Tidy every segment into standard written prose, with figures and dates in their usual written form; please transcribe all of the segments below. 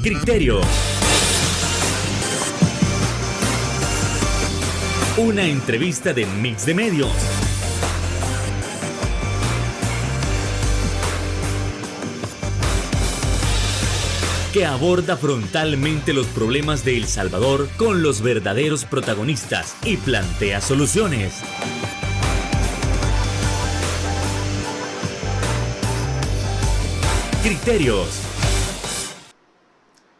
Criterio. Una entrevista de Mix de Medios. Que aborda frontalmente los problemas de El Salvador con los verdaderos protagonistas y plantea soluciones. Criterios.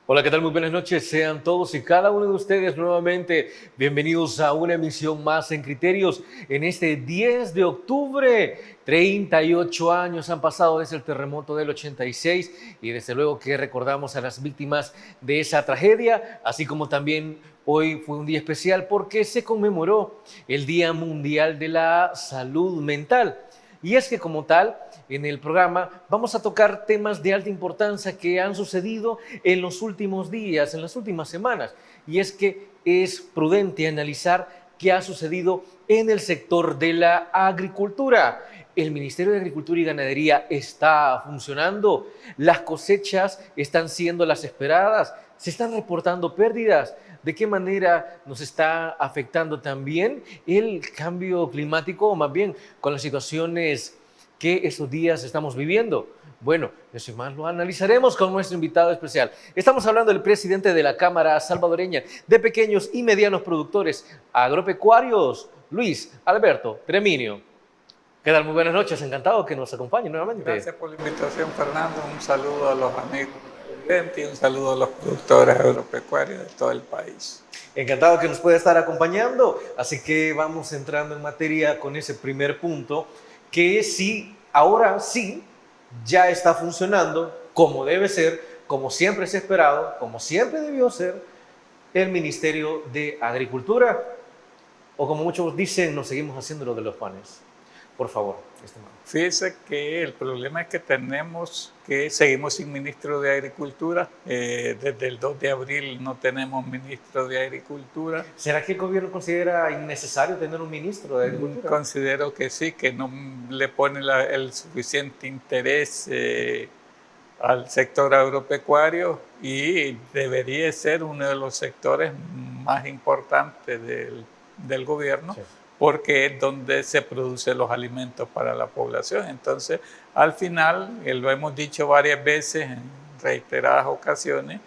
Hola, ¿qué tal? Muy buenas noches. Sean todos y cada uno de ustedes nuevamente bienvenidos a una emisión más en Criterios en este 10 de octubre. 38 años han pasado desde el terremoto del 86 y desde luego que recordamos a las víctimas de esa tragedia, así como también hoy fue un día especial porque se conmemoró el Día Mundial de la Salud Mental. Y es que como tal, en el programa vamos a tocar temas de alta importancia que han sucedido en los últimos días, en las últimas semanas. Y es que es prudente analizar qué ha sucedido en el sector de la agricultura. El Ministerio de Agricultura y Ganadería está funcionando, las cosechas están siendo las esperadas, se están reportando pérdidas. ¿De qué manera nos está afectando también el cambio climático, o más bien con las situaciones que estos días estamos viviendo? Bueno, eso y más lo analizaremos con nuestro invitado especial. Estamos hablando del presidente de la Cámara Salvadoreña de Pequeños y Medianos Productores Agropecuarios, Luis Alberto Treminio. ¿Qué tal? Muy buenas noches, encantado que nos acompañe nuevamente. Gracias por la invitación, Fernando. Un saludo a los amigos y un saludo a los productores agropecuarios de todo el país. Encantado que nos pueda estar acompañando, así que vamos entrando en materia con ese primer punto, que sí, ahora sí, ya está funcionando como debe ser, como siempre se ha esperado, como siempre debió ser, el Ministerio de Agricultura, o como muchos dicen, nos seguimos haciendo lo de los panes. Por favor, estimado. Fíjese que el problema es que seguimos sin ministro de Agricultura. Desde el 2 de abril no tenemos ministro de Agricultura. ¿Será que el gobierno considera innecesario tener un ministro de Agricultura? Considero que sí, que no le pone el suficiente interés al sector agropecuario y debería ser uno de los sectores más importantes del gobierno. Sí. Porque es donde se producen los alimentos para la población. Entonces, al final, lo hemos dicho varias veces en reiteradas ocasiones,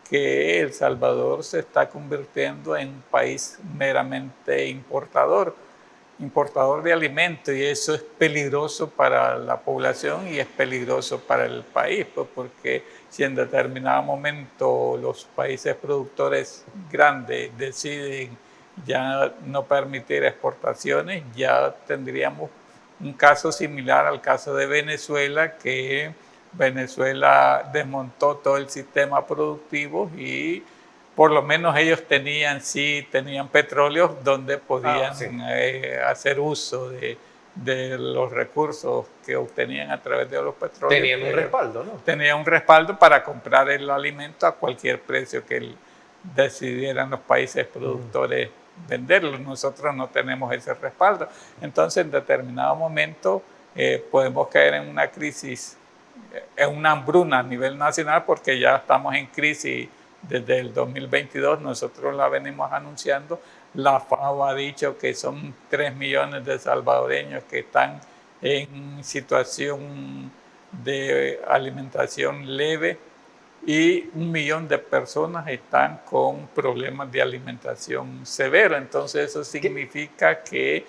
que El Salvador se está convirtiendo en un país meramente importador de alimentos, y eso es peligroso para la población y es peligroso para el país, pues, porque si en determinado momento los países productores grandes deciden ya no permitir exportaciones, ya tendríamos un caso similar al caso de Venezuela, que Venezuela desmontó todo el sistema productivo y por lo menos ellos tenían petróleo donde podían hacer uso de los recursos que obtenían a través de los petróleos. Tenían un respaldo, ¿no? Tenían un respaldo para comprar el alimento a cualquier precio que decidieran los países productores venderlo. Nosotros no tenemos ese respaldo. Entonces, en determinado momento podemos caer en una crisis, en una hambruna a nivel nacional, porque ya estamos en crisis desde el 2022. Nosotros la venimos anunciando. La FAO ha dicho que son 3 millones de salvadoreños que están en situación de alimentación leve, y 1 millón de personas están con problemas de alimentación severo. Entonces eso significa que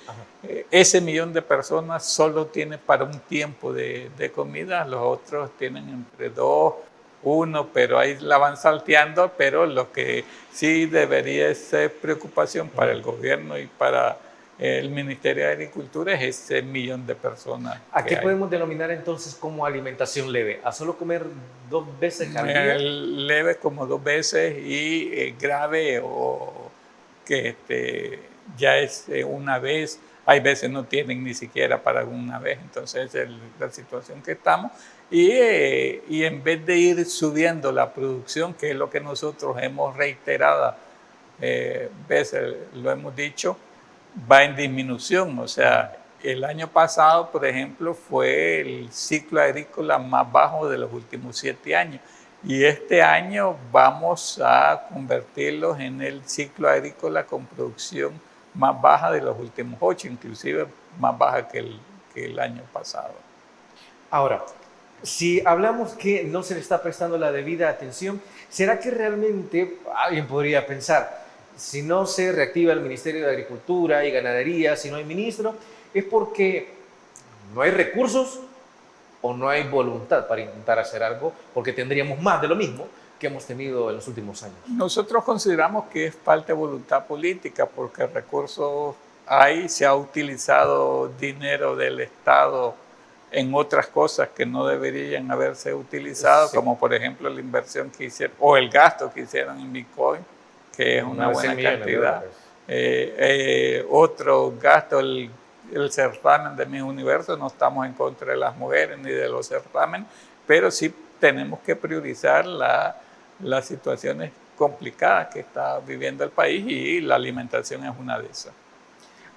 ese 1 millón de personas solo tiene para un tiempo de comida, los otros tienen entre 2, 1, pero ahí la van salteando. Pero lo que sí debería ser preocupación para el gobierno y para el Ministerio de Agricultura es ese 1 millón de personas. ¿A qué podemos denominar entonces como alimentación leve? ¿A solo comer 2 veces al día? Leve como 2 veces, y grave o que ya es una vez. Hay veces no tienen ni siquiera para una vez. Entonces es la situación que estamos. Y en vez de ir subiendo la producción, que es lo que nosotros hemos reiterado veces, lo hemos dicho, va en disminución. O sea, el año pasado, por ejemplo, fue el ciclo agrícola más bajo de los últimos 7 años. y este año vamos a convertirlos en el ciclo agrícola con producción más baja de los últimos 8, inclusive más baja que el año pasado. Ahora, si hablamos que no se le está prestando la debida atención, ¿será que realmente alguien podría pensar, si no se reactiva el Ministerio de Agricultura y Ganadería, si no hay ministro, es porque no hay recursos o no hay voluntad para intentar hacer algo, porque tendríamos más de lo mismo que hemos tenido en los últimos años? Nosotros consideramos que es falta de voluntad política, porque recursos hay, se ha utilizado dinero del Estado en otras cosas que no deberían haberse utilizado, sí, como por ejemplo la inversión que hicieron o el gasto que hicieron en Bitcoin, que es una buena cantidad. Otro gasto, el certamen de Miss Universo, no estamos en contra de las mujeres ni de los certámenes, pero sí tenemos que priorizar las situaciones complicadas que está viviendo el país, y la alimentación es una de esas.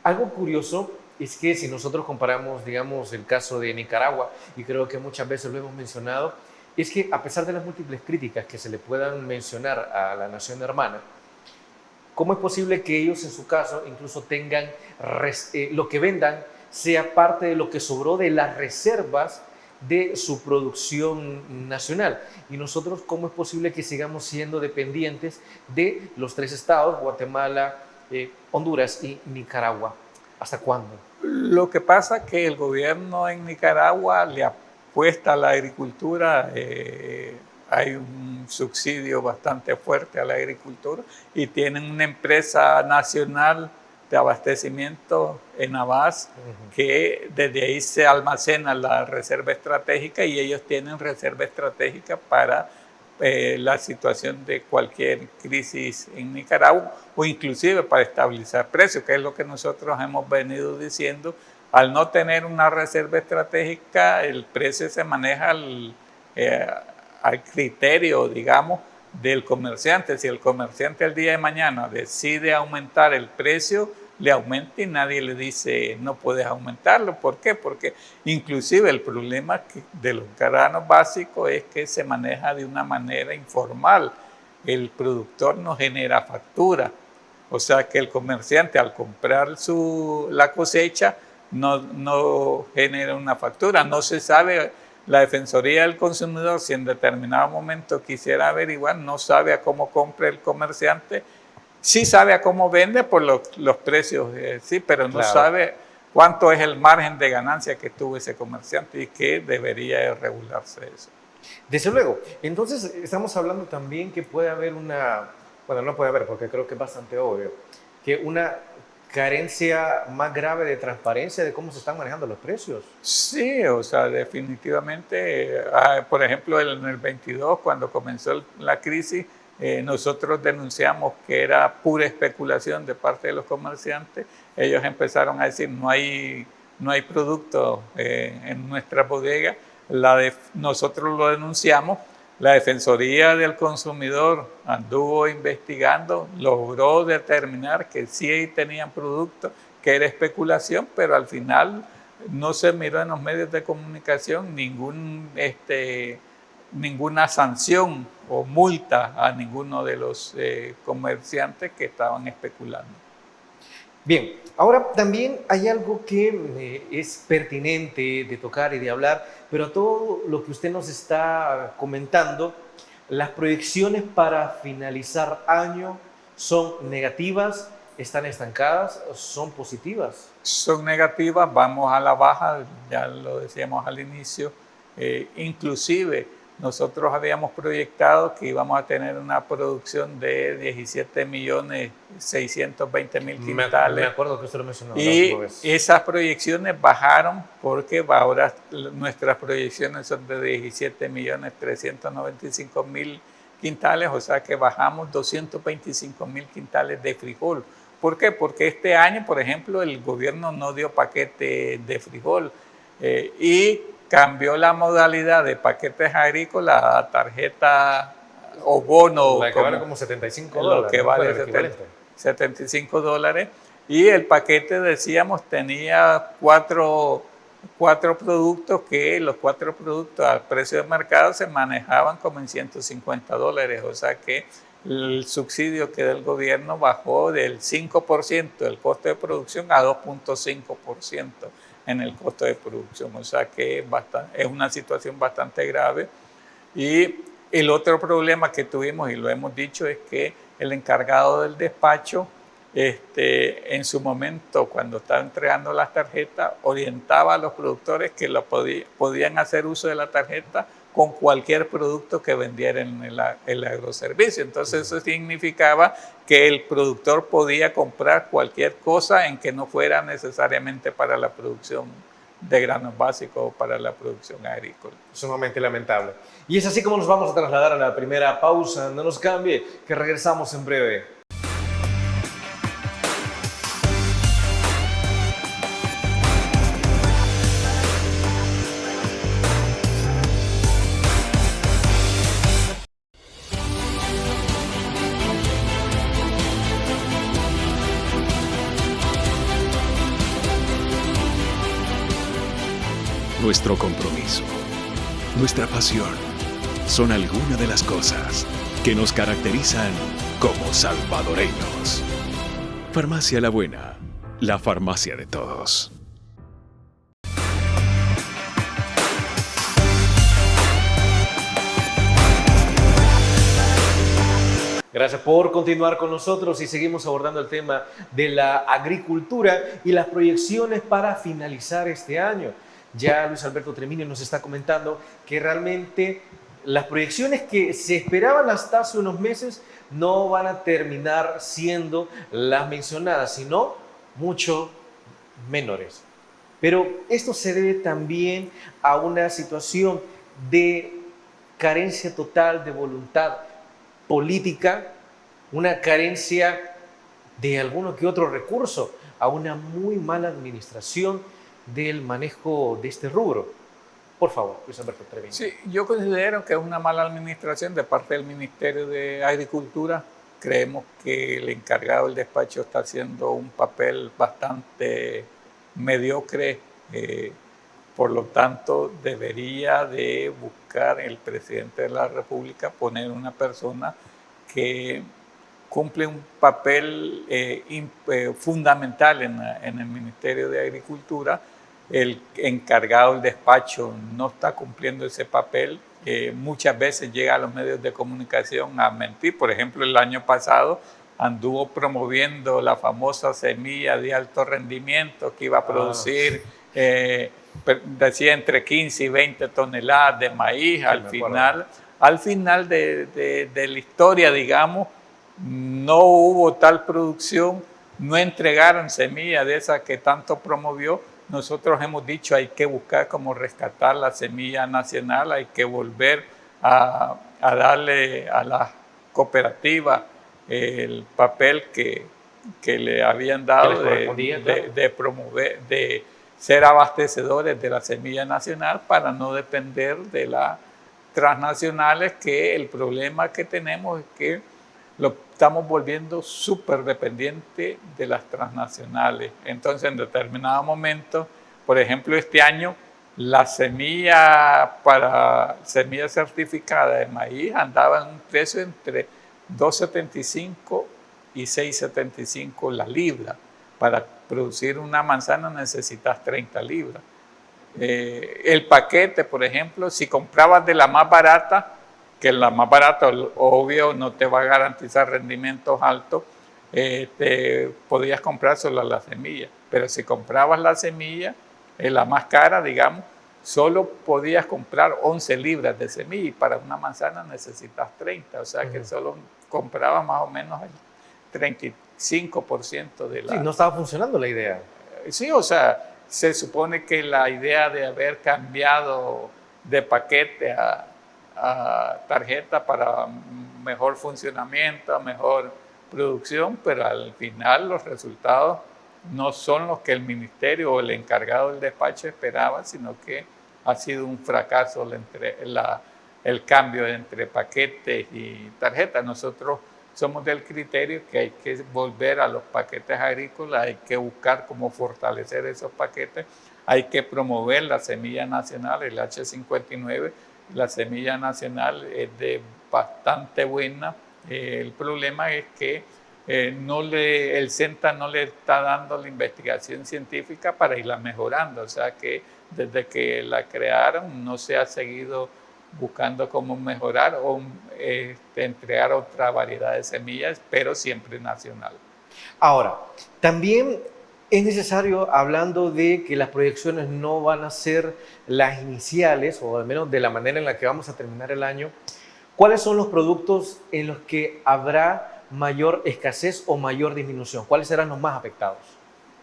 Algo curioso es que si nosotros comparamos, digamos, el caso de Nicaragua, y creo que muchas veces lo hemos mencionado, es que a pesar de las múltiples críticas que se le puedan mencionar a la nación hermana, ¿cómo es posible que ellos en su caso incluso tengan lo que vendan sea parte de lo que sobró de las reservas de su producción nacional? Y nosotros, ¿cómo es posible que sigamos siendo dependientes de los 3 estados, Guatemala, Honduras y Nicaragua? ¿Hasta cuándo? Lo que pasa es que el gobierno en Nicaragua le apuesta a la agricultura, hay un subsidio bastante fuerte a la agricultura, y tienen una empresa nacional de abastecimiento en Abas, que desde ahí se almacena la reserva estratégica, y ellos tienen reserva estratégica para la situación de cualquier crisis en Nicaragua, o inclusive para estabilizar precios, que es lo que nosotros hemos venido diciendo. Al no tener una reserva estratégica, el precio se maneja al criterio, digamos, del comerciante. Si el comerciante el día de mañana decide aumentar el precio, le aumenta, y nadie le dice no puedes aumentarlo. ¿Por qué? Porque inclusive el problema de los granos básicos es que se maneja de una manera informal. El productor no genera factura, o sea que el comerciante al comprar la cosecha no genera una factura. No se sabe, la Defensoría del Consumidor, si en determinado momento quisiera averiguar, no sabe a cómo compra el comerciante. Sí sabe a cómo vende por los precios, sí, pero no sabe cuánto es el margen de ganancia que tuvo ese comerciante, y que debería regularse eso. Desde luego. Entonces, estamos hablando también que puede haber bueno, no puede haber, porque creo que es bastante obvio, que una carencia más grave de transparencia de cómo se están manejando los precios. Sí, o sea, definitivamente, por ejemplo, en el 22, cuando comenzó la crisis, nosotros denunciamos que era pura especulación de parte de los comerciantes. Ellos empezaron a decir no hay producto en nuestra bodega. Nosotros lo denunciamos. La Defensoría del Consumidor anduvo investigando, logró determinar que sí tenían producto, que era especulación, pero al final no se miró en los medios de comunicación ninguna sanción o multa a ninguno de los comerciantes que estaban especulando. Bien, ahora también hay algo que es pertinente de tocar y de hablar, pero todo lo que usted nos está comentando, las proyecciones para finalizar año son negativas, están estancadas, son positivas. Son negativas, vamos a la baja, ya lo decíamos al inicio, inclusive nosotros habíamos proyectado que íbamos a tener una producción de 17.620.000 quintales. Me acuerdo que usted lo mencionó. Y esas proyecciones bajaron porque ahora nuestras proyecciones son de 17.395.000 quintales, o sea que bajamos 225.000 quintales de frijol. ¿Por qué? Porque este año, por ejemplo, el gobierno no dio paquete de frijol y cambió la modalidad de paquetes agrícolas a tarjeta o bono. La que vale como $75. Lo que vale $75. Y el paquete, decíamos, tenía 4 4 productos que los 4 productos al precio de mercado se manejaban como en $150, o sea que el subsidio que da el gobierno bajó del 5% del costo de producción a 2.5% en el costo de producción, o sea que es una situación bastante grave. Y el otro problema que tuvimos, y lo hemos dicho, es que el encargado del despacho, en su momento, cuando estaba entregando las tarjetas, orientaba a los productores que podían hacer uso de la tarjeta con cualquier producto que vendiera en el agroservicio. Entonces eso significaba que el productor podía comprar cualquier cosa en que no fuera necesariamente para la producción de granos básicos o para la producción agrícola. Sumamente lamentable. Y es así como nos vamos a trasladar a la primera pausa. No nos cambie, que regresamos en breve. Nuestro compromiso, nuestra pasión, son algunas de las cosas que nos caracterizan como salvadoreños. Farmacia La Buena, la farmacia de todos. Gracias por continuar con nosotros y seguimos abordando el tema de la agricultura y las proyecciones para finalizar este año. Ya Luis Alberto Treminio nos está comentando que realmente las proyecciones que se esperaban hasta hace unos meses no van a terminar siendo las mencionadas, sino mucho menores. Pero esto se debe también a una situación de carencia total de voluntad política, una carencia de alguno que otro recurso, a una muy mala administración del manejo de este rubro. Por favor, Luis Alberto Treviño. Sí, yo considero que es una mala administración de parte del Ministerio de Agricultura. Creemos que el encargado del despacho está haciendo un papel bastante mediocre. Por lo tanto, debería de buscar el presidente de la República poner una persona que cumple un papel fundamental en el Ministerio de Agricultura. El encargado del despacho no está cumpliendo ese papel. Muchas veces llega a los medios de comunicación a mentir. Por ejemplo, el año pasado anduvo promoviendo la famosa semilla de alto rendimiento que iba a producir, decía, entre 15 y 20 toneladas de maíz. Sí, al final de la historia, digamos, no hubo tal producción, no entregaron semilla de esa que tanto promovió. Nosotros hemos dicho hay que buscar cómo rescatar la semilla nacional, hay que volver a darle a la cooperativa el papel que le habían dado de promover, de ser abastecedores de la semilla nacional para no depender de las transnacionales, que el problema que tenemos es que lo estamos volviendo súper dependiente de las transnacionales. Entonces, en determinado momento, por ejemplo, este año, la semilla semilla certificada de maíz andaba en un precio entre $2.75 y $6.75 la libra. Para producir una manzana necesitas 30 libras. El paquete, por ejemplo, si comprabas de la más barata, que la más barata, obvio, no te va a garantizar rendimientos altos, podías comprar solo la semilla. Pero si comprabas la semilla, la más cara, digamos, solo podías comprar 11 libras de semilla y para una manzana necesitas 30. O sea que solo comprabas más o menos el 35% de la... Sí, no estaba funcionando la idea. Sí, o sea, se supone que la idea de haber cambiado de paquete a tarjeta para mejor funcionamiento, mejor producción, pero al final los resultados no son los que el ministerio o el encargado del despacho esperaba, sino que ha sido un fracaso el cambio entre paquetes y tarjetas. Nosotros somos del criterio que hay que volver a los paquetes agrícolas, hay que buscar cómo fortalecer esos paquetes, hay que promover la semilla nacional, el H59. La semilla nacional es de bastante buena. El problema es que el CENTA no le está dando la investigación científica para irla mejorando. O sea que desde que la crearon no se ha seguido buscando cómo mejorar o entregar otra variedad de semillas, pero siempre nacional. Ahora, también es necesario, hablando de que las proyecciones no van a ser las iniciales, o al menos de la manera en la que vamos a terminar el año, ¿cuáles son los productos en los que habrá mayor escasez o mayor disminución? ¿Cuáles serán los más afectados?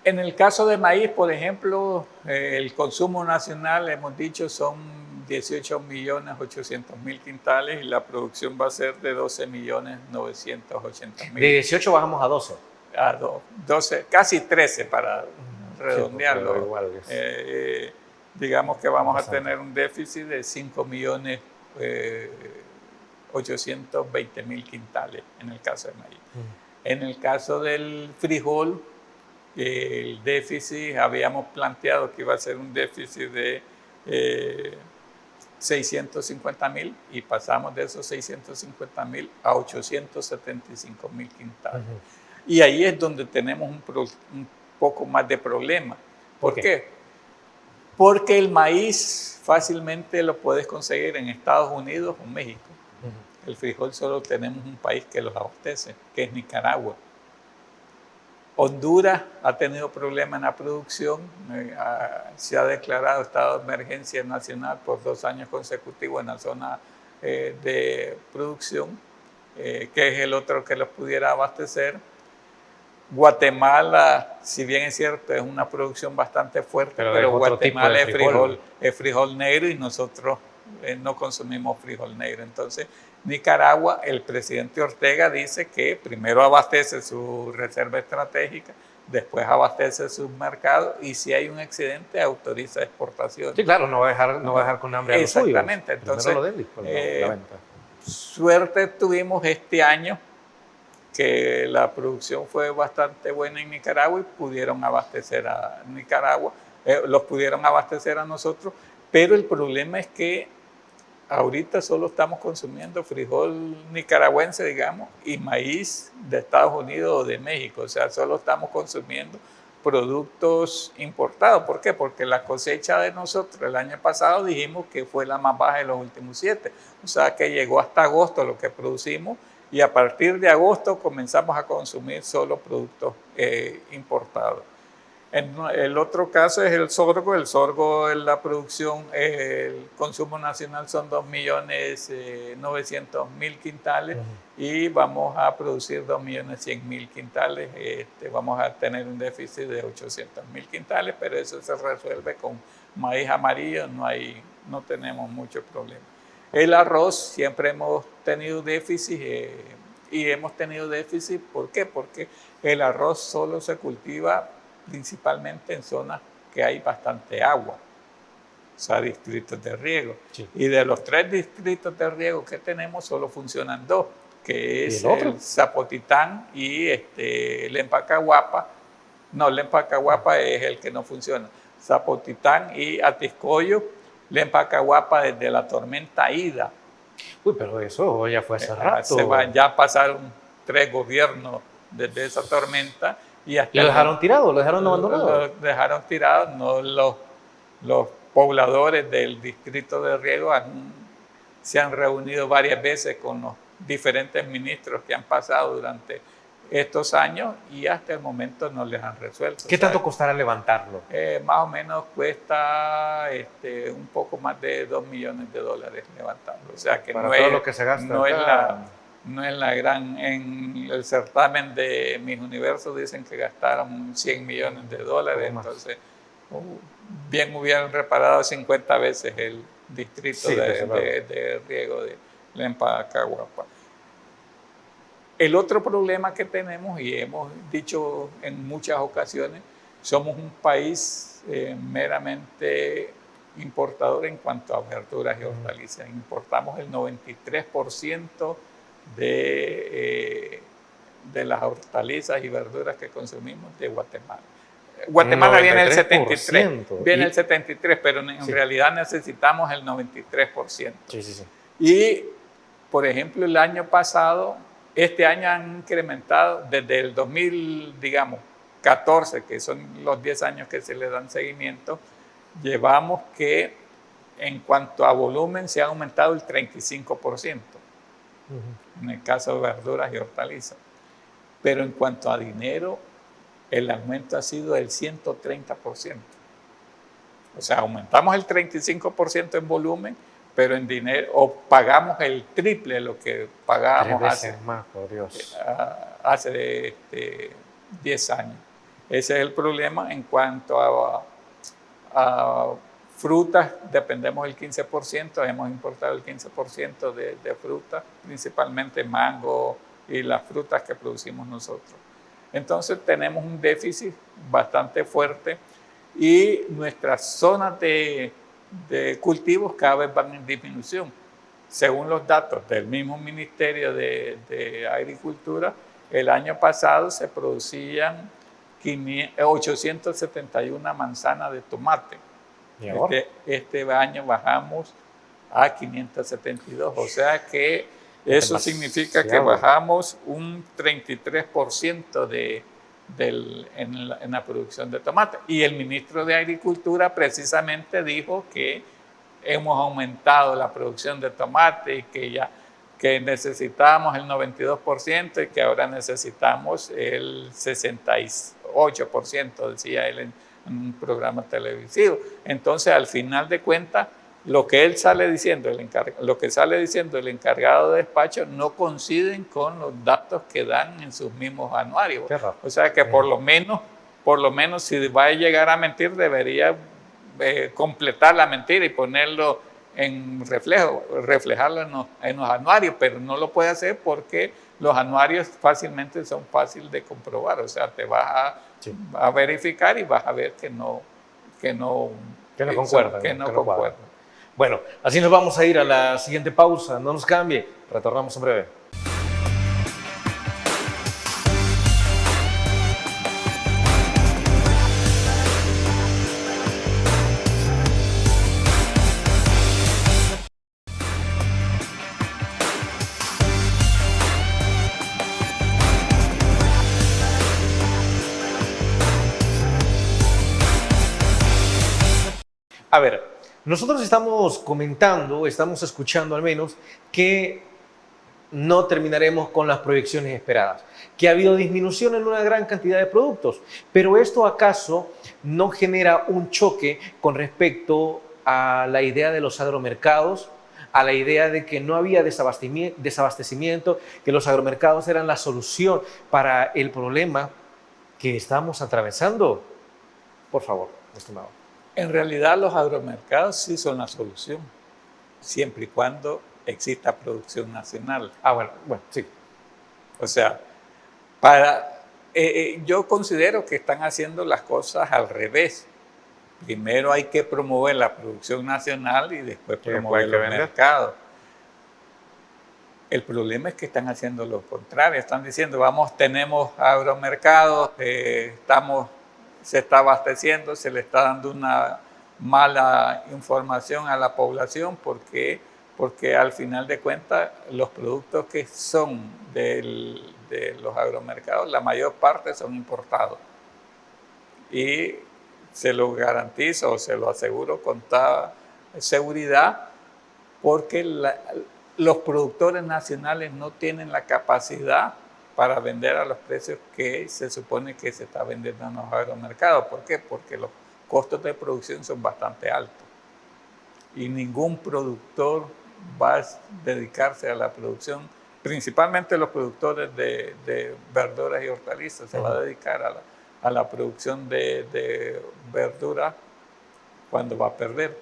En el caso de maíz, por ejemplo, el consumo nacional, hemos dicho, son 18.800.000 quintales y la producción va a ser de 12.980.000. De 18 bajamos a 12. A 12, casi 13 para redondearlo. Sí, igual digamos que vamos a tener un déficit de 5.820.000 quintales en el caso de maíz. En el caso del frijol, el déficit, habíamos planteado que iba a ser un déficit de 650.000 y pasamos de esos 650.000 a 875.000 quintales. Y ahí es donde tenemos un poco más de problema. ¿Por qué? Porque el maíz fácilmente lo puedes conseguir en Estados Unidos o México. El frijol solo tenemos un país que los abastece, que es Nicaragua. Honduras ha tenido problemas en la producción, se ha declarado estado de emergencia nacional por 2 años consecutivos en la zona de producción, que es el otro que los pudiera abastecer. Guatemala, si bien es cierto, es una producción bastante fuerte, pero Guatemala es frijol negro y nosotros no consumimos frijol negro. Entonces, Nicaragua, el presidente Ortega dice que primero abastece su reserva estratégica, después abastece sus mercados y si hay un excedente autoriza exportaciones. Sí, claro, no va a dejar con hambre a los suyos. Exactamente. Entonces, lo de él, la venta. Suerte tuvimos este año que la producción fue bastante buena en Nicaragua y pudieron abastecer a Nicaragua, los pudieron abastecer a nosotros, pero el problema es que ahorita solo estamos consumiendo frijol nicaragüense, digamos, y maíz de Estados Unidos o de México, o sea, solo estamos consumiendo productos importados. ¿Por qué? Porque la cosecha de nosotros el año pasado dijimos que fue la más baja de los últimos 7, o sea que llegó hasta agosto lo que producimos, y a partir de agosto comenzamos a consumir solo productos importados. El otro caso es el sorgo. El sorgo en la producción, el consumo nacional son 2.900.000 quintales y vamos a producir 2.100.000 quintales. Vamos a tener un déficit de 800.000 quintales, pero eso se resuelve con maíz amarillo, no tenemos mucho problema. El arroz siempre hemos tenido déficit y hemos tenido déficit, ¿por qué? Porque el arroz solo se cultiva principalmente en zonas que hay bastante agua, o sea, distritos de riego. Sí. Y de los 3 distritos de riego que tenemos, solo funcionan 2, que es el Zapotitán y Lempacahuapa. No, Lempacahuapa es el que no funciona. Zapotitán y Atiscoyo. Lempacahuapa desde la tormenta Ida. Uy, pero eso ya fue hace rato. Ya pasaron 3 gobiernos desde esa tormenta. Y hasta ¿Lo dejaron tirado? ¿Lo dejaron abandonado? Lo dejaron tirado. No, los pobladores del distrito de riego se han reunido varias veces con los diferentes ministros que han pasado durante estos años y hasta el momento no les han resuelto. ¿Qué tanto costará levantarlo? Más o menos cuesta un poco más de $2 millones levantarlo. O sea que para no todo es lo que se gasta no es la gran. En el certamen de Miss Universo dicen que gastaron $100 millones, entonces bien hubieran reparado 50 veces el distrito de riego de Lempacahuapa. El otro problema que tenemos, y hemos dicho en muchas ocasiones, somos un país meramente importador en cuanto a verduras y hortalizas. Importamos el 93% de las hortalizas y verduras que consumimos de Guatemala. Guatemala viene el 73, 93%. viene el 73, pero en Sí. realidad necesitamos el 93%. Sí, sí, sí. Y, por ejemplo, el año pasado, este año han incrementado desde el 2000, digamos, 14, que son los 10 años que se le dan seguimiento, llevamos que en cuanto a volumen se ha aumentado el 35%, en el caso de verduras y hortalizas. Pero en cuanto a dinero, el aumento ha sido del 130%. O sea, aumentamos el 35% en volumen, pero en dinero, o pagamos el triple de lo que pagábamos 3 veces más, por Dios. hace 10 años. Ese es el problema. En cuanto a frutas, dependemos del 15%, hemos importado el 15% de frutas, principalmente mango y las frutas que producimos nosotros. Entonces tenemos un déficit bastante fuerte y nuestras zonas de cultivos cada vez van en disminución. Según los datos del mismo Ministerio de Agricultura, el año pasado se producían 871 manzanas de tomate. ¿Y ahora? Este año bajamos a 572, o sea que eso significa que bajamos un 33% en la producción de tomate. Y el ministro de Agricultura precisamente dijo que hemos aumentado la producción de tomate y que necesitábamos el 92% y que ahora necesitamos el 68%, decía él en un programa televisivo. Entonces, al final de cuentas, lo que sale diciendo el encargado de despacho no coinciden con los datos que dan en sus mismos anuarios. O sea que por lo menos si va a llegar a mentir, debería completar la mentira y ponerlo en reflejarlo en los anuarios, pero no lo puede hacer porque los anuarios fácilmente son fáciles de comprobar. O sea, te vas a verificar y vas a ver que no concuerdan. Bueno, así nos vamos a ir a la siguiente pausa. No nos cambie. Retornamos en breve. A ver, nosotros estamos comentando, estamos escuchando al menos, que no terminaremos con las proyecciones esperadas, que ha habido disminución en una gran cantidad de productos, pero ¿esto acaso no genera un choque con respecto a la idea de los agromercados, a la idea de que no había desabastecimiento, que los agromercados eran la solución para el problema que estamos atravesando? Por favor, estimado. En realidad los agromercados sí son la solución, siempre y cuando exista producción nacional. Bueno, sí. O sea, yo considero que están haciendo las cosas al revés. Primero hay que promover la producción nacional y después promover los mercados. El problema es que están haciendo lo contrario. Están diciendo, tenemos agromercados, se está abasteciendo, se le está dando una mala información a la población porque al final de cuentas los productos que son de los agromercados, la mayor parte son importados. Y se lo garantizo o se lo aseguro con toda seguridad porque los productores nacionales no tienen la capacidad para vender a los precios que se supone que se está vendiendo en los agromercados. ¿Por qué? Porque los costos de producción son bastante altos y ningún productor va a dedicarse a la producción, principalmente los productores de verduras y hortalizas, se va a dedicar a la producción de verduras cuando va a perder.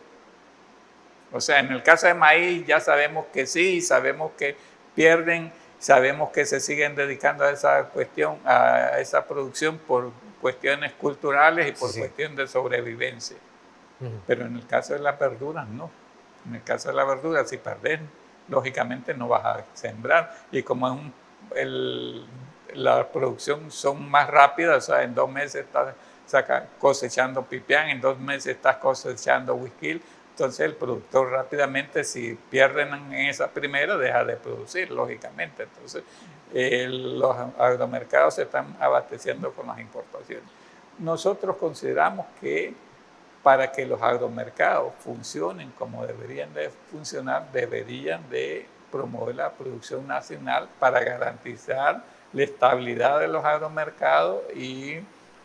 O sea, en el caso de maíz ya sabemos que sí, sabemos que pierden, sabemos que se siguen dedicando a esa cuestión, a esa producción por cuestiones culturales y por cuestión de sobrevivencia. Pero en el caso de las verduras, no. En el caso de las verduras, si perdés, lógicamente no vas a sembrar. Y como la producción son más rápidas, o sea, en 2 meses cosechando pipián, en 2 meses estás cosechando whisky. Entonces el productor rápidamente, si pierden en esa primera, deja de producir, lógicamente. Entonces los agromercados se están abasteciendo con las importaciones. Nosotros consideramos que para que los agromercados funcionen como deberían de funcionar, deberían de promover la producción nacional para garantizar la estabilidad de los agromercados y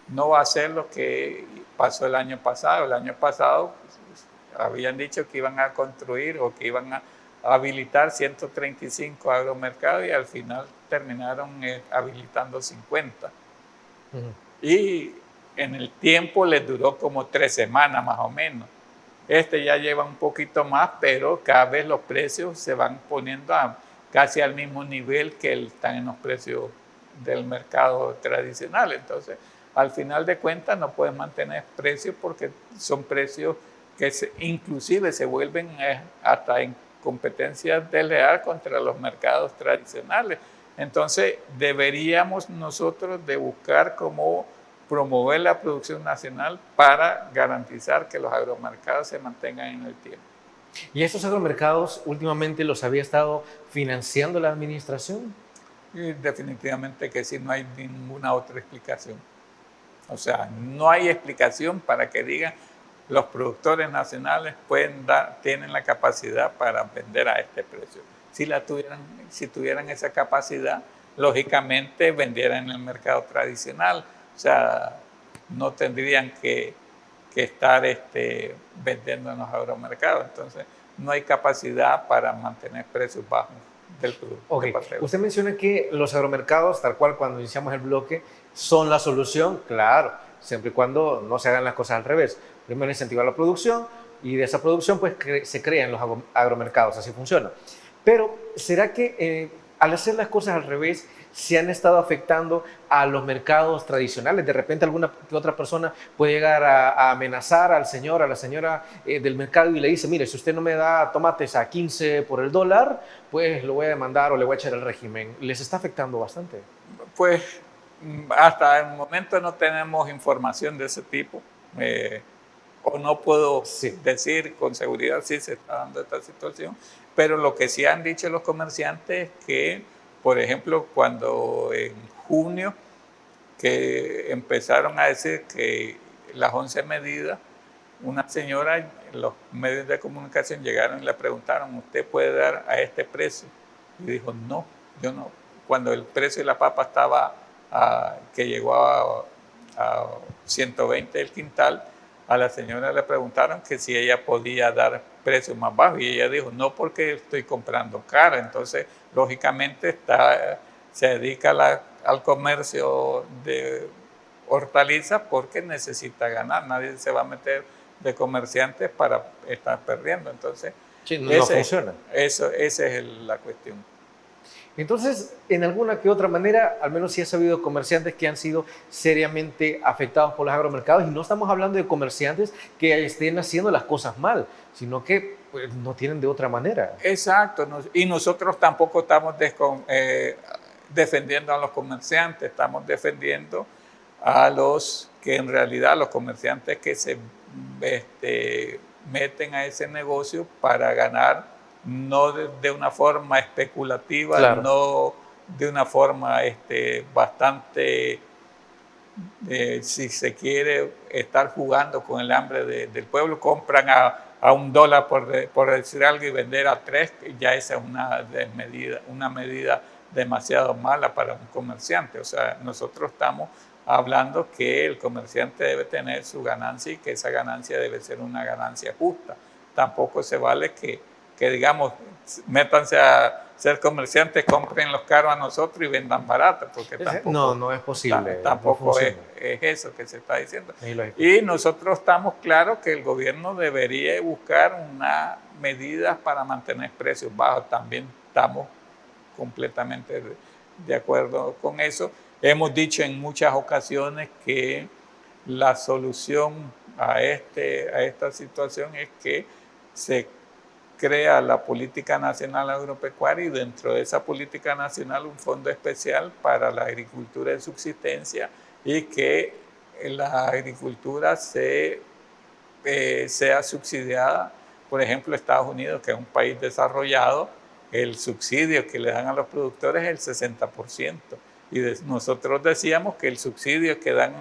no va a ser lo que pasó el año pasado. El año pasado habían dicho que iban a construir o que iban a habilitar 135 agromercados y al final terminaron habilitando 50. Y en el tiempo les duró como 3 semanas más o menos. Este ya lleva un poquito más, pero cada vez los precios se van poniendo casi al mismo nivel que están en los precios del mercado tradicional. Entonces, al final de cuentas no pueden mantener precios porque son precios que inclusive se vuelven hasta en competencia desleal contra los mercados tradicionales. Entonces, deberíamos nosotros de buscar cómo promover la producción nacional para garantizar que los agromercados se mantengan en el tiempo. ¿Y estos agromercados últimamente los había estado financiando la administración? Y definitivamente que sí, no hay ninguna otra explicación. O sea, no hay explicación para que digan los productores nacionales tienen la capacidad para vender a este precio. Si tuvieran esa capacidad, lógicamente vendieran en el mercado tradicional. O sea, no tendrían que estar vendiendo en los agromercados. Entonces, no hay capacidad para mantener precios bajos del producto. Okay. Usted menciona que los agromercados, tal cual cuando iniciamos el bloque, son la solución. Claro, siempre y cuando no se hagan las cosas al revés. Primero incentivar la producción y de esa producción pues se crean los agromercados, así funciona. Pero, ¿será que al hacer las cosas al revés se han estado afectando a los mercados tradicionales? De repente alguna otra persona puede llegar a amenazar al señor, a la señora del mercado y le dice, mire, si usted no me da tomates a 15 por el dólar, pues lo voy a demandar o le voy a echar el régimen. ¿Les está afectando bastante? Pues hasta el momento no tenemos información de ese tipo. O no puedo decir con seguridad si se está dando esta situación, pero lo que sí han dicho los comerciantes es que, por ejemplo, cuando en junio que empezaron a decir que las 11 medidas, una señora, los medios de comunicación llegaron y le preguntaron, ¿usted puede dar a este precio? Y dijo, no, yo no. Cuando el precio de la papa estaba, que llegó a 120 el quintal, a la señora le preguntaron que si ella podía dar precios más bajos y ella dijo, no, porque estoy comprando cara. Entonces, lógicamente, se dedica al comercio de hortalizas porque necesita ganar. Nadie se va a meter de comerciantes para estar perdiendo. Entonces, sí, no funciona. Esa es la cuestión. Entonces, en alguna que otra manera, al menos sí ha sabido comerciantes que han sido seriamente afectados por los agromercados, y no estamos hablando de comerciantes que estén haciendo las cosas mal, sino que pues, no tienen de otra manera. Exacto, y nosotros tampoco estamos defendiendo a los comerciantes, estamos defendiendo a los que en realidad, los comerciantes que se meten a ese negocio para ganar, no de una forma especulativa, claro, no de una forma bastante, si se quiere, estar jugando con el hambre del pueblo. Compran a $1 por decir algo y vender a 3, ya esa es una medida demasiado mala para un comerciante. O sea, nosotros estamos hablando que el comerciante debe tener su ganancia y que esa ganancia debe ser una ganancia justa. Tampoco se vale que digamos, métanse a ser comerciantes, compren los caros a nosotros y vendan baratos, porque tampoco, no es posible. Tampoco no es eso que se está diciendo. Y nosotros estamos claros que el gobierno debería buscar unas medidas para mantener precios bajos. También estamos completamente de acuerdo con eso. Hemos dicho en muchas ocasiones que la solución a esta situación es que se crea la Política Nacional Agropecuaria y dentro de esa Política Nacional un fondo especial para la agricultura de subsistencia y que la agricultura sea subsidiada. Por ejemplo, Estados Unidos, que es un país desarrollado, el subsidio que le dan a los productores es el 60%. Y nosotros decíamos que el subsidio que dan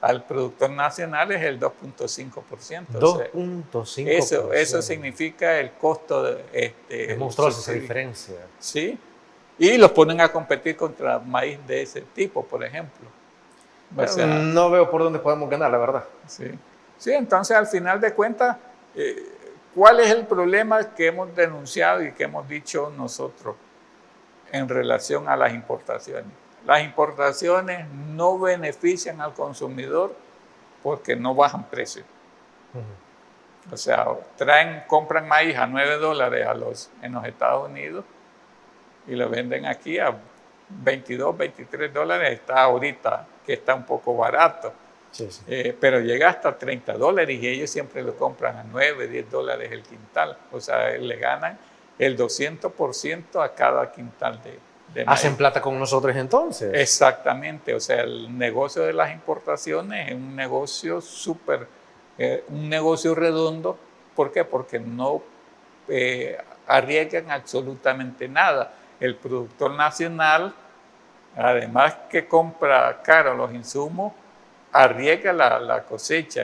al productor nacional es el 2.5%. 2.5%. Eso significa el costo de es monstruosa esa diferencia. Sí, y los ponen a competir contra maíz de ese tipo, por ejemplo. O sea, no veo por dónde podemos ganar, la verdad. Sí, entonces al final de cuentas, ¿cuál es el problema que hemos denunciado y que hemos dicho nosotros en relación a las importaciones? Las importaciones no benefician al consumidor porque no bajan precios. O sea, compran maíz a $9 en los Estados Unidos y lo venden aquí a $22, $23. Está ahorita que está un poco barato. Pero llega hasta $30 y ellos siempre lo compran a $9, $10 el quintal. O sea, le ganan el 200% a cada quintal de maíz. ¿Hacen plata con nosotros entonces? Exactamente. O sea, el negocio de las importaciones es un negocio un negocio redondo. ¿Por qué? Porque no arriesgan absolutamente nada. El productor nacional, además que compra caro los insumos, arriesga la cosecha.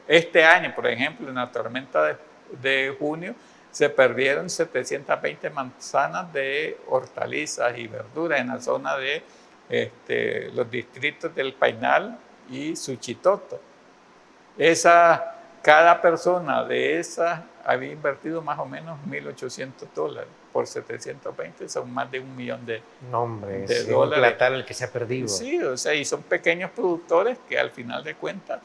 Este año, por ejemplo, en la tormenta de junio, se perdieron 720 manzanas de hortalizas y verduras en la zona de los distritos del Painal y Suchitoto. Cada persona de esas había invertido más o menos $1.800 por 720, son más de $1 millón de dólares. Un platal el que se ha perdido. Sí, o sea, y son pequeños productores que al final de cuentas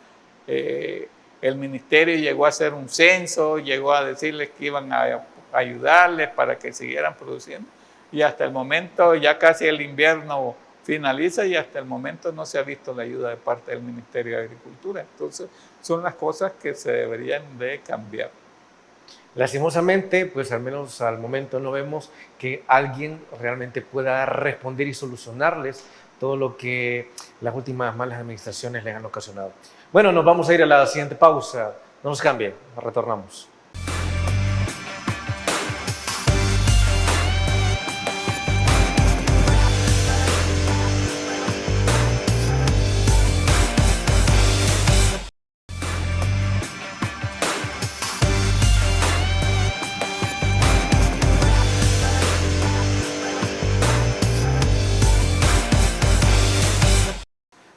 el ministerio llegó a hacer un censo, llegó a decirles que iban a ayudarles para que siguieran produciendo, y hasta el momento ya casi el invierno finaliza y hasta el momento no se ha visto la ayuda de parte del Ministerio de Agricultura. Entonces son las cosas que se deberían de cambiar. Lastimosamente, pues al menos al momento no vemos que alguien realmente pueda responder y solucionarles todo lo que las últimas malas administraciones les han ocasionado. Bueno, nos vamos a ir a la siguiente pausa. No nos cambien, retornamos.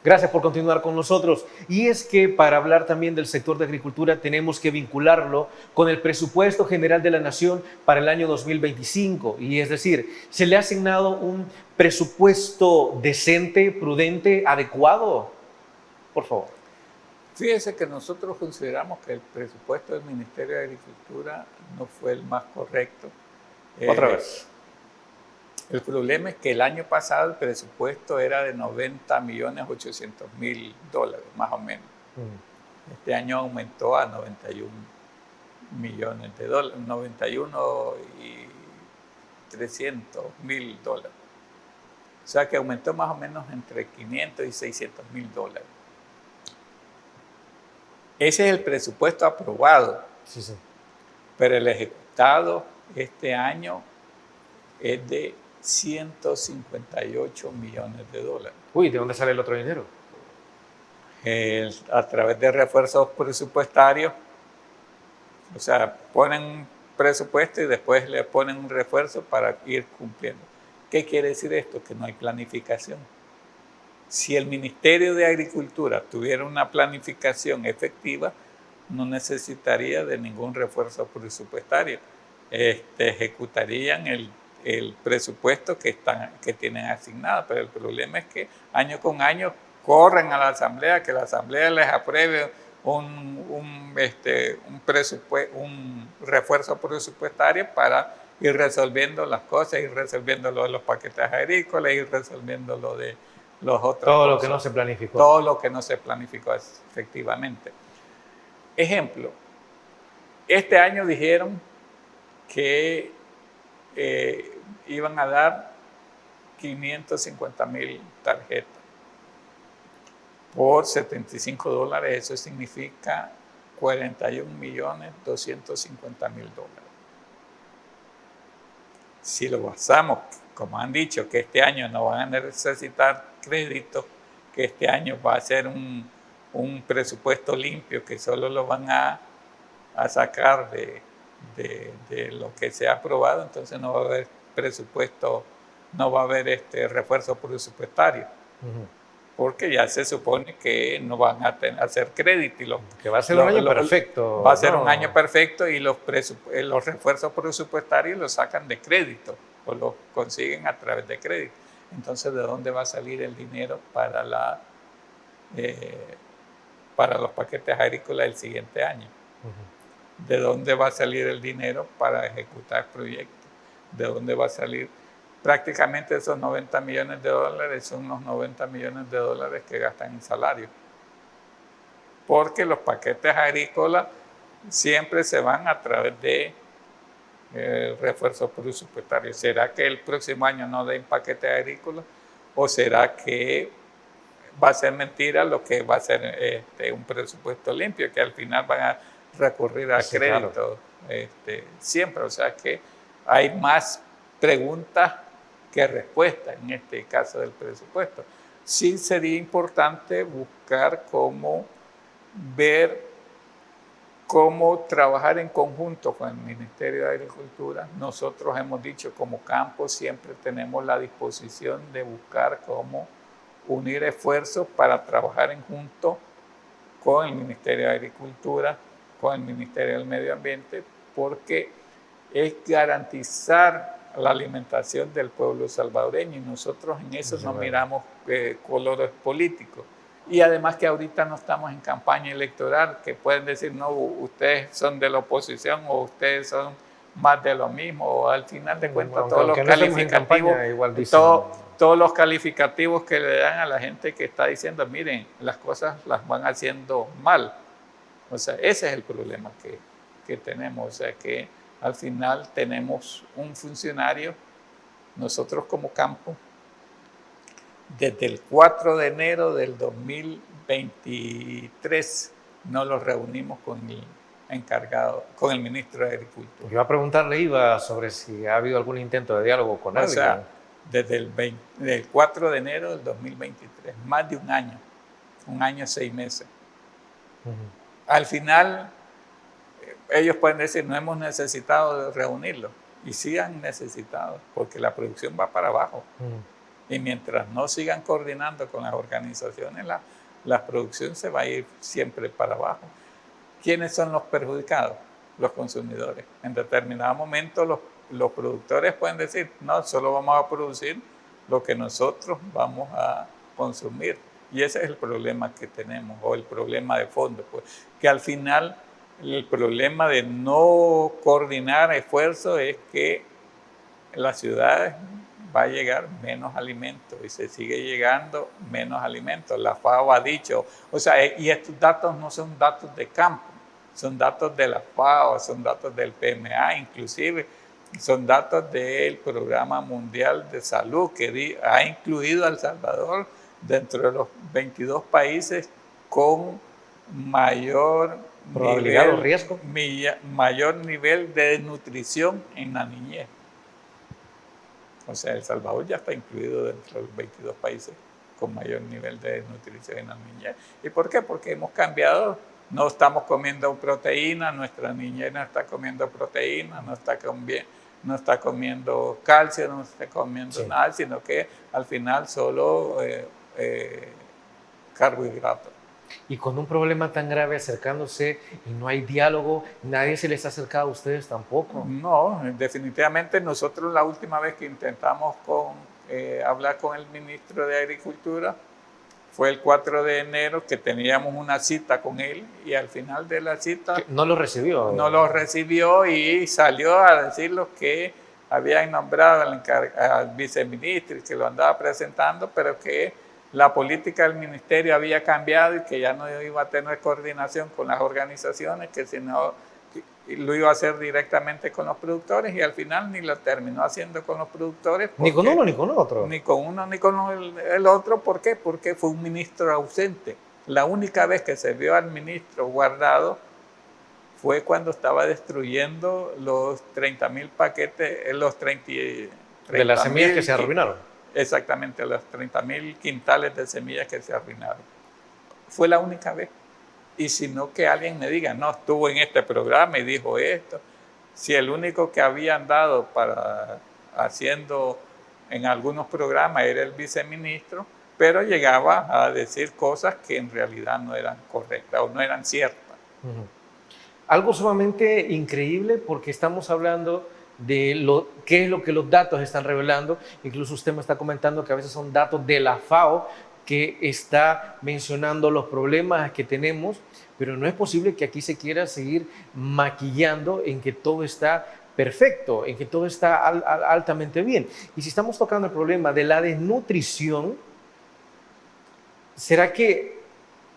Gracias por continuar con nosotros. Y es que para hablar también del sector de agricultura tenemos que vincularlo con el presupuesto general de la Nación para el año 2025. Y es decir, ¿se le ha asignado un presupuesto decente, prudente, adecuado? Por favor. Fíjese que nosotros consideramos que el presupuesto del Ministerio de Agricultura no fue el más correcto. Otra vez. El problema es que el año pasado el presupuesto era de $90.800.000, más o menos. Este año aumentó a $91 millones, $91.300.000. O sea que aumentó más o menos entre $500 y $600.000. Ese es el presupuesto aprobado. Sí, sí. Pero el ejecutado este año es de $158 millones. Uy, ¿de dónde sale el otro dinero? A través de refuerzos presupuestarios. O sea, ponen un presupuesto y después le ponen un refuerzo para ir cumpliendo. ¿Qué quiere decir esto? Que no hay planificación. Si el Ministerio de Agricultura tuviera una planificación efectiva, no necesitaría de ningún refuerzo presupuestario. Ejecutarían el presupuesto que tienen asignado, pero el problema es que año con año corren a la Asamblea, que la Asamblea les apruebe un refuerzo presupuestario para ir resolviendo las cosas, ir resolviendo lo de los paquetes agrícolas, ir resolviendo lo de los otros. Todo lo que no se planificó. Todo lo que no se planificó efectivamente. Ejemplo, este año dijeron que iban a dar 550.000 tarjetas. por $75, eso significa $41.250.000. Si lo basamos, como han dicho, que este año no van a necesitar crédito, que este año va a ser un presupuesto limpio, que solo lo van a sacar de lo que se ha aprobado, entonces no va a haber presupuesto, no va a haber refuerzo presupuestario. Porque ya se supone que no van a hacer crédito. Que va a ser un año perfecto. Va a ser un año perfecto y los refuerzos presupuestarios los sacan de crédito o los consiguen a través de crédito. Entonces, ¿de dónde va a salir el dinero para los paquetes agrícolas del siguiente año? ¿De dónde va a salir el dinero para ejecutar proyectos? ¿De dónde va a salir? Prácticamente esos $90 millones son los $90 millones que gastan en salario. Porque los paquetes agrícolas siempre se van a través de refuerzos presupuestarios. ¿Será que el próximo año no den paquetes agrícolas? ¿O será que va a ser mentira lo que va a ser un presupuesto limpio, que al final van a recurrir a crédito? Claro. Siempre, o sea que hay más preguntas que respuestas en este caso del presupuesto. Sí sería importante buscar cómo trabajar en conjunto con el Ministerio de Agricultura. Nosotros hemos dicho como campo siempre tenemos la disposición de buscar cómo unir esfuerzos para trabajar en junto con el Ministerio de Agricultura, con el Ministerio del Medio Ambiente, porque es garantizar la alimentación del pueblo salvadoreño, y nosotros en eso no miramos colores políticos. Y además que ahorita no estamos en campaña electoral, que pueden decir, no, ustedes son de la oposición o ustedes son más de lo mismo, o al final de cuentas todos los calificativos, todos los calificativos que le dan a la gente que está diciendo, miren, las cosas las van haciendo mal. O sea, ese es el problema que tenemos, o sea que al final tenemos un funcionario, nosotros como campo, desde el 4 de enero del 2023 nos los reunimos con el encargado, con el ministro de Agricultura. Yo iba a preguntarle, sobre si ha habido algún intento de diálogo con él. O sea, desde el 4 de enero del 2023, más de un año 6 meses. Al final, ellos pueden decir, no hemos necesitado de reunirlo, y sí han necesitado, porque la producción va para abajo. Y mientras no sigan coordinando con las organizaciones, la producción se va a ir siempre para abajo. ¿Quiénes son los perjudicados? Los consumidores. En determinado momento los productores pueden decir, no, solo vamos a producir lo que nosotros vamos a consumir. Y ese es el problema que tenemos, o el problema de fondo, pues, que al final el problema de no coordinar esfuerzos es que en las ciudades va a llegar menos alimentos y se sigue llegando menos alimentos. La FAO ha dicho, o sea, y estos datos no son datos de campo, son datos de la FAO, son datos del PMA, inclusive son datos del Programa Mundial de Salud, que ha incluido a El Salvador dentro de los 22 países con mayor probabilidad o riesgo, mayor nivel de desnutrición en la niñez. O sea, El Salvador ya está incluido dentro de los 22 países con mayor nivel de desnutrición en la niñez. ¿Y por qué? Porque hemos cambiado, no estamos comiendo proteína, nuestra niñez no está comiendo proteína, no está comiendo calcio, no está comiendo nada, sino que al final solo carbohidratos. Y con un problema tan grave acercándose y no hay diálogo, nadie se les ha acercado a ustedes tampoco. No, definitivamente nosotros la última vez que intentamos hablar con el ministro de Agricultura fue el 4 de enero, que teníamos una cita con él, y al final de la cita no lo recibió. No lo recibió y salió a decirnos que habían nombrado al viceministro y que lo andaba presentando, pero que la política del ministerio había cambiado y que ya no iba a tener coordinación con las organizaciones, que sino y lo iba a hacer directamente con los productores y al final ni lo terminó haciendo con los productores. Ni con uno ni con otro. Ni con uno ni con el otro. ¿Por qué? Porque fue un ministro ausente. La única vez que se vio al ministro Guardado fue cuando estaba destruyendo los 30.000 paquetes, los 30 de las semillas que se arruinaron. Exactamente, los 30.000 quintales de semillas que se arruinaron. Fue la única vez. Y si no, que alguien me diga, no, estuvo en este programa y dijo esto. Si el único que había andado haciendo en algunos programas era el viceministro, pero llegaba a decir cosas que en realidad no eran correctas o no eran ciertas. Algo sumamente increíble porque estamos hablando de qué es lo que los datos están revelando. Incluso usted me está comentando que a veces son datos de la FAO que está mencionando los problemas que tenemos, pero no es posible que aquí se quiera seguir maquillando en que todo está perfecto, en que todo está altamente bien. Y si estamos tocando el problema de la desnutrición, ¿será que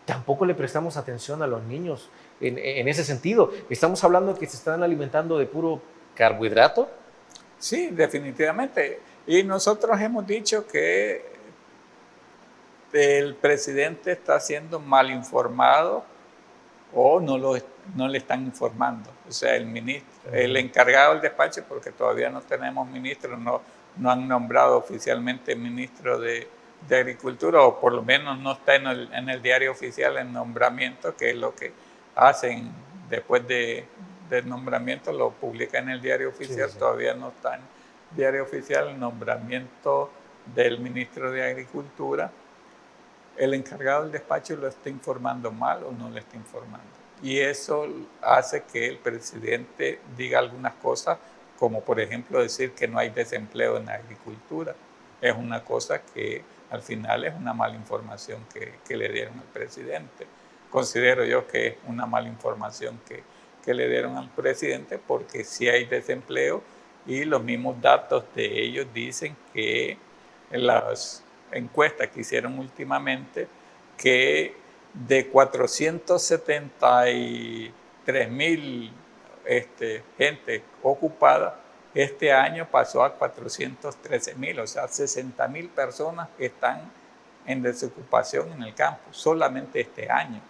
tampoco le prestamos atención a los niños en ese sentido? ¿Estamos hablando que se están alimentando de puro carbohidrato? Sí, definitivamente. Y nosotros hemos dicho que el presidente está siendo mal informado o no le están informando. O sea, el encargado del despacho, porque todavía no tenemos ministro, no han nombrado oficialmente ministro de Agricultura, o por lo menos no está en el diario oficial el nombramiento, que es lo que hacen después del nombramiento, lo publica en el diario oficial. Sí. Todavía no está en el diario oficial el nombramiento del ministro de Agricultura. El encargado del despacho lo está informando mal o no le está informando. Y eso hace que el presidente diga algunas cosas, como por ejemplo decir que no hay desempleo en la agricultura. Es una cosa que al final es una mala información que le dieron al presidente. Considero yo que es una mala información que le dieron al presidente, porque sí hay desempleo y los mismos datos de ellos dicen que en las encuestas que hicieron últimamente, que de 473.000 gente ocupada, este año pasó a 413.000, o sea, 60.000 personas están en desocupación en el campo, solamente este año.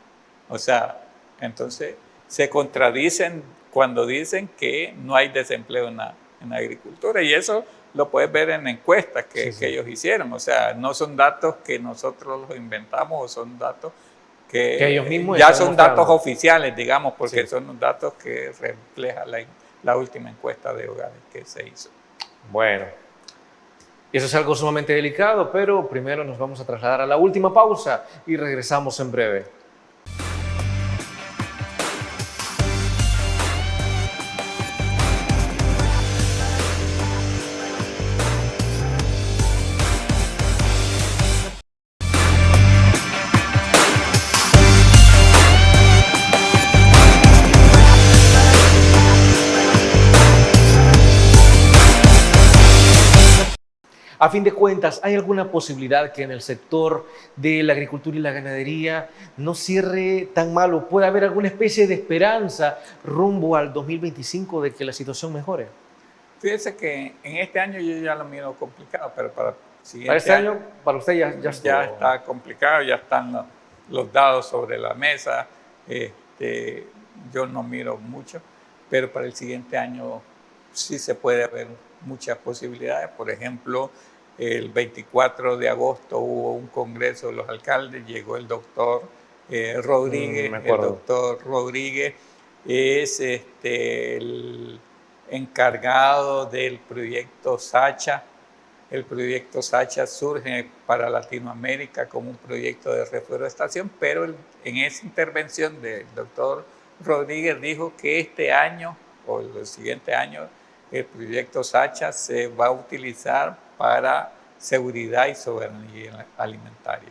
O sea, entonces se contradicen cuando dicen que no hay desempleo en la agricultura, y eso lo puedes ver en encuestas que ellos hicieron. O sea, no son datos que nosotros los inventamos, o son datos que ellos mismos ya son datos oficiales, digamos, porque son los datos que refleja la última encuesta de hogares que se hizo. Bueno, eso es algo sumamente delicado, pero primero nos vamos a trasladar a la última pausa y regresamos en breve. A fin de cuentas, ¿hay alguna posibilidad que en el sector de la agricultura y la ganadería no cierre tan mal, o pueda haber alguna especie de esperanza rumbo al 2025 de que la situación mejore? Fíjese que en este año yo ya lo miro complicado, pero para el siguiente para este año, para usted ya está complicado, ya están los dados sobre la mesa. Yo no miro mucho, pero para el siguiente año sí se puede ver muchas posibilidades. Por ejemplo, el 24 de agosto hubo un congreso de los alcaldes, llegó el doctor Rodríguez. El doctor Rodríguez es el encargado del proyecto Sacha. El proyecto Sacha surge para Latinoamérica como un proyecto de reforestación, pero en esa intervención del doctor Rodríguez dijo que este año o el siguiente año el proyecto Sacha se va a utilizar para seguridad y soberanía alimentaria.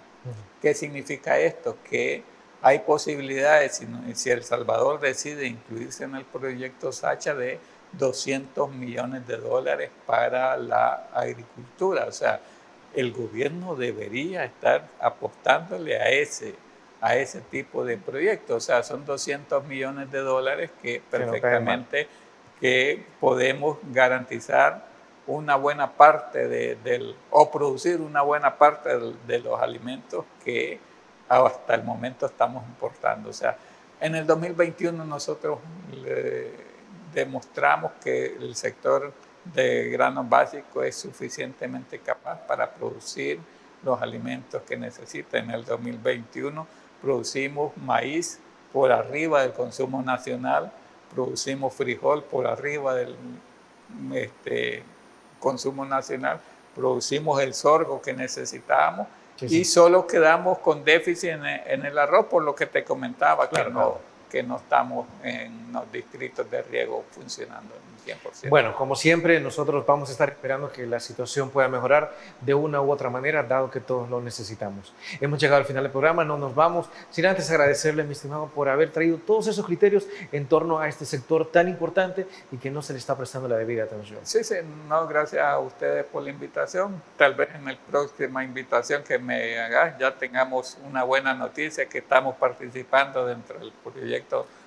¿Qué significa esto? Que hay posibilidades, si El Salvador decide incluirse en el proyecto Sacha, de $200 millones para la agricultura. O sea, el gobierno debería estar apostándole a a ese tipo de proyectos. O sea, son $200 millones que perfectamente que podemos garantizar una buena parte o producir una buena parte de los alimentos que hasta el momento estamos importando. O sea, en el 2021 nosotros demostramos que el sector de granos básicos es suficientemente capaz para producir los alimentos que necesita. En el 2021 producimos maíz por arriba del consumo nacional, producimos frijol por arriba del consumo nacional, producimos el sorgo que necesitábamos y solo quedamos con déficit en el arroz, por lo que te comentaba, claro, que no estamos en los distritos de riego funcionando en 100%. Bueno, como siempre, nosotros vamos a estar esperando que la situación pueda mejorar de una u otra manera, dado que todos lo necesitamos. Hemos llegado al final del programa, no nos vamos sin antes agradecerle, mi estimado, por haber traído todos esos criterios en torno a este sector tan importante y que no se le está prestando la debida atención. Sí, no, gracias a ustedes por la invitación. Tal vez en la próxima invitación que me hagas ya tengamos una buena noticia que estamos participando dentro del proyecto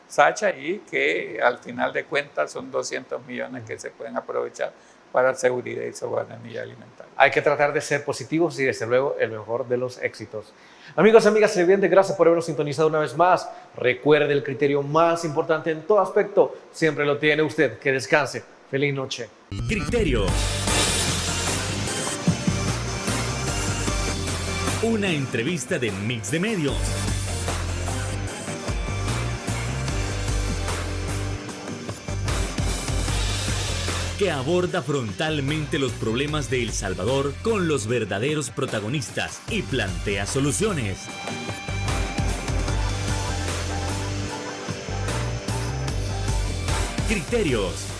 Sacha y que al final de cuentas son 200 millones que se pueden aprovechar para seguridad y soberanía alimentaria. Hay que tratar de ser positivos y desde luego el mejor de los éxitos. Amigos, amigas televidentes, gracias por habernos sintonizado una vez más. Recuerde, el criterio más importante en todo aspecto siempre lo tiene usted. Que descanse. Feliz noche. Criterio. Una entrevista de Mix de Medios. Que aborda frontalmente los problemas de El Salvador con los verdaderos protagonistas y plantea soluciones. Criterios.